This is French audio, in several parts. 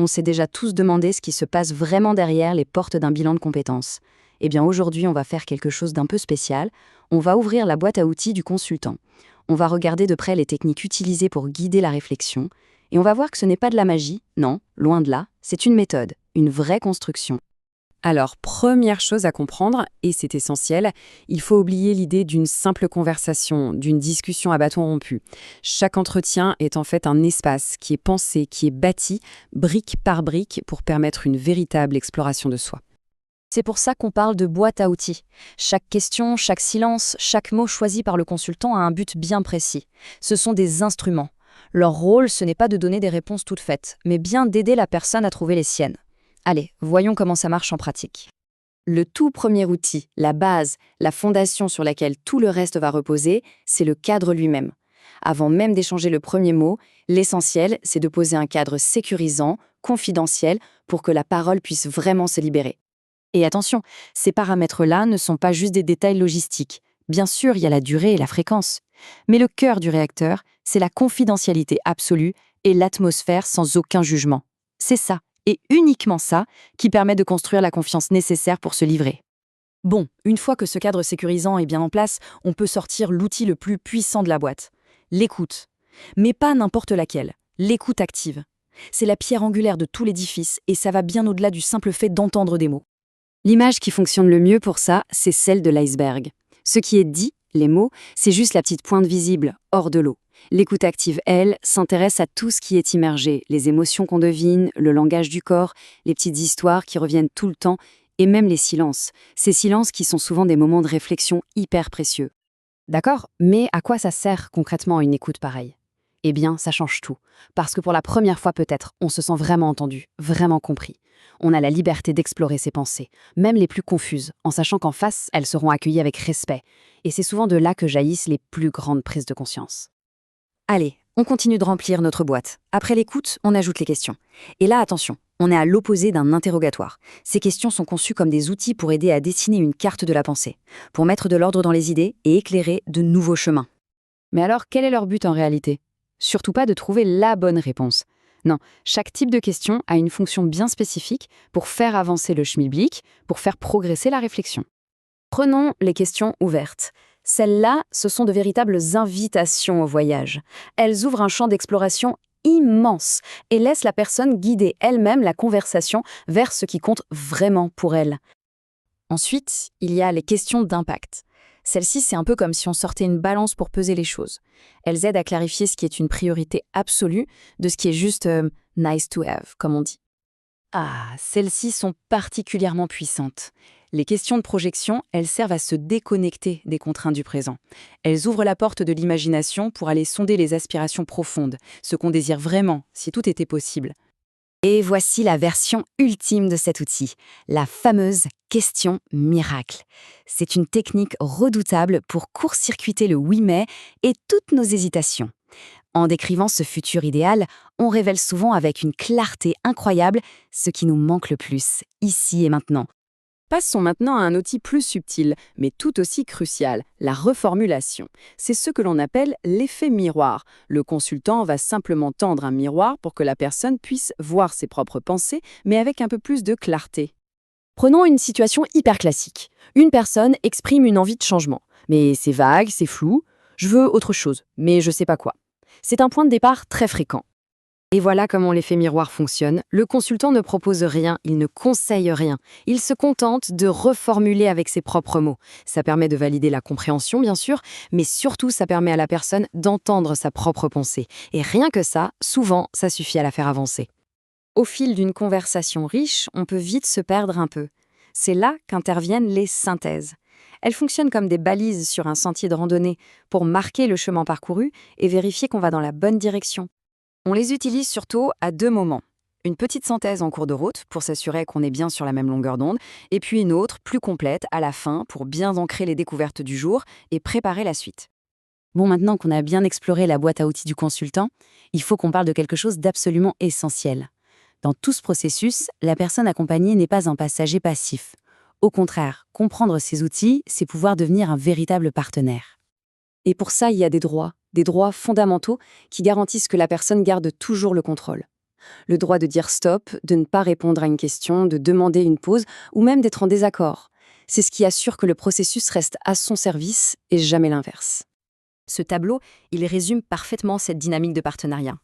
On s'est déjà tous demandé ce qui se passe vraiment derrière les portes d'un bilan de compétences. Eh bien aujourd'hui, on va faire quelque chose d'un peu spécial. On va ouvrir la boîte à outils du consultant. On va regarder de près les techniques utilisées pour guider la réflexion. Et on va voir que ce n'est pas de la magie, non, loin de là, c'est une méthode, une vraie construction. Alors, première chose à comprendre, et c'est essentiel, il faut oublier l'idée d'une simple conversation, d'une discussion à bâton rompu. Chaque entretien est en fait un espace qui est pensé, qui est bâti, brique par brique, pour permettre une véritable exploration de soi. C'est pour ça qu'on parle de boîte à outils. Chaque question, chaque silence, chaque mot choisi par le consultant a un but bien précis. Ce sont des instruments. Leur rôle, ce n'est pas de donner des réponses toutes faites, mais bien d'aider la personne à trouver les siennes. Allez, voyons comment ça marche en pratique. Le tout premier outil, la base, la fondation sur laquelle tout le reste va reposer, c'est le cadre lui-même. Avant même d'échanger le premier mot, l'essentiel, c'est de poser un cadre sécurisant, confidentiel, pour que la parole puisse vraiment se libérer. Et attention, ces paramètres-là ne sont pas juste des détails logistiques. Bien sûr, il y a la durée et la fréquence. Mais le cœur du réacteur, c'est la confidentialité absolue et l'atmosphère sans aucun jugement. C'est ça, et uniquement ça, qui permet de construire la confiance nécessaire pour se livrer. Bon, une fois que ce cadre sécurisant est bien en place, on peut sortir l'outil le plus puissant de la boîte, l'écoute. Mais pas n'importe laquelle, l'écoute active. C'est la pierre angulaire de tout l'édifice et ça va bien au-delà du simple fait d'entendre des mots. L'image qui fonctionne le mieux pour ça, c'est celle de l'iceberg. Ce qui est dit, les mots, c'est juste la petite pointe visible, hors de l'eau. L'écoute active, elle, s'intéresse à tout ce qui est immergé, les émotions qu'on devine, le langage du corps, les petites histoires qui reviennent tout le temps, et même les silences. Ces silences qui sont souvent des moments de réflexion hyper précieux. D'accord, mais à quoi ça sert concrètement une écoute pareille ? Eh bien, ça change tout. Parce que pour la première fois peut-être, on se sent vraiment entendu, vraiment compris. On a la liberté d'explorer ses pensées, même les plus confuses, en sachant qu'en face, elles seront accueillies avec respect. Et c'est souvent de là que jaillissent les plus grandes prises de conscience. Allez, on continue de remplir notre boîte. Après l'écoute, on ajoute les questions. Et là, attention, on est à l'opposé d'un interrogatoire. Ces questions sont conçues comme des outils pour aider à dessiner une carte de la pensée, pour mettre de l'ordre dans les idées et éclairer de nouveaux chemins. Mais alors, quel est leur but en réalité ? Surtout pas de trouver la bonne réponse. Non, chaque type de question a une fonction bien spécifique pour faire avancer le schmilblick, pour faire progresser la réflexion. Prenons les questions ouvertes. Celles-là, ce sont de véritables invitations au voyage. Elles ouvrent un champ d'exploration immense et laissent la personne guider elle-même la conversation vers ce qui compte vraiment pour elle. Ensuite, il y a les questions d'impact. Celle-ci, c'est un peu comme si on sortait une balance pour peser les choses. Elles aident à clarifier ce qui est une priorité absolue de ce qui est juste nice to have, comme on dit. Ah, celles-ci sont particulièrement puissantes. Les questions de projection, elles servent à se déconnecter des contraintes du présent. Elles ouvrent la porte de l'imagination pour aller sonder les aspirations profondes, ce qu'on désire vraiment, si tout était possible. Et voici la version ultime de cet outil, la fameuse question miracle. C'est une technique redoutable pour court-circuiter le oui mais et toutes nos hésitations. En décrivant ce futur idéal, on révèle souvent avec une clarté incroyable ce qui nous manque le plus, ici et maintenant. Passons maintenant à un outil plus subtil, mais tout aussi crucial, la reformulation. C'est ce que l'on appelle l'effet miroir. Le consultant va simplement tendre un miroir pour que la personne puisse voir ses propres pensées, mais avec un peu plus de clarté. Prenons une situation hyper classique. Une personne exprime une envie de changement, mais c'est vague, c'est flou. Je veux autre chose, mais je sais pas quoi. C'est un point de départ très fréquent. Et voilà comment l'effet miroir fonctionne. Le consultant ne propose rien, il ne conseille rien. Il se contente de reformuler avec ses propres mots. Ça permet de valider la compréhension, bien sûr, mais surtout, ça permet à la personne d'entendre sa propre pensée. Et rien que ça, souvent, ça suffit à la faire avancer. Au fil d'une conversation riche, on peut vite se perdre un peu. C'est là qu'interviennent les synthèses. Elles fonctionnent comme des balises sur un sentier de randonnée pour marquer le chemin parcouru et vérifier qu'on va dans la bonne direction. On les utilise surtout à deux moments. Une petite synthèse en cours de route pour s'assurer qu'on est bien sur la même longueur d'onde, et puis une autre, plus complète, à la fin pour bien ancrer les découvertes du jour et préparer la suite. Bon, maintenant qu'on a bien exploré la boîte à outils du consultant, il faut qu'on parle de quelque chose d'absolument essentiel. Dans tout ce processus, la personne accompagnée n'est pas un passager passif. Au contraire, comprendre ces outils, c'est pouvoir devenir un véritable partenaire. Et pour ça, il y a des droits fondamentaux qui garantissent que la personne garde toujours le contrôle. Le droit de dire stop, de ne pas répondre à une question, de demander une pause ou même d'être en désaccord. C'est ce qui assure que le processus reste à son service et jamais l'inverse. Ce tableau, il résume parfaitement cette dynamique de partenariat.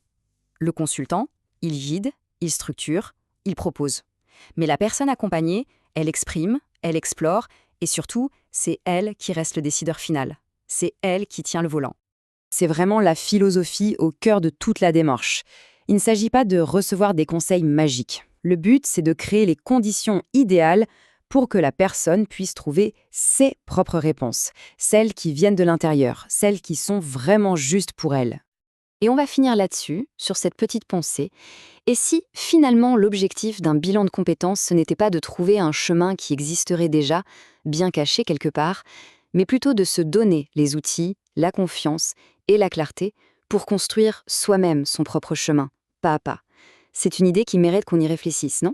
Le consultant, il guide, il structure, il propose. Mais la personne accompagnée, elle exprime, elle explore, et surtout, c'est elle qui reste le décideur final. C'est elle qui tient le volant. C'est vraiment la philosophie au cœur de toute la démarche. Il ne s'agit pas de recevoir des conseils magiques. Le but, c'est de créer les conditions idéales pour que la personne puisse trouver ses propres réponses, celles qui viennent de l'intérieur, celles qui sont vraiment justes pour elle. Et on va finir là-dessus, sur cette petite pensée. Et si, finalement, l'objectif d'un bilan de compétences, ce n'était pas de trouver un chemin qui existerait déjà, bien caché quelque part, mais plutôt de se donner les outils, la confiance et la clarté pour construire soi-même son propre chemin, pas à pas. C'est une idée qui mérite qu'on y réfléchisse, non ?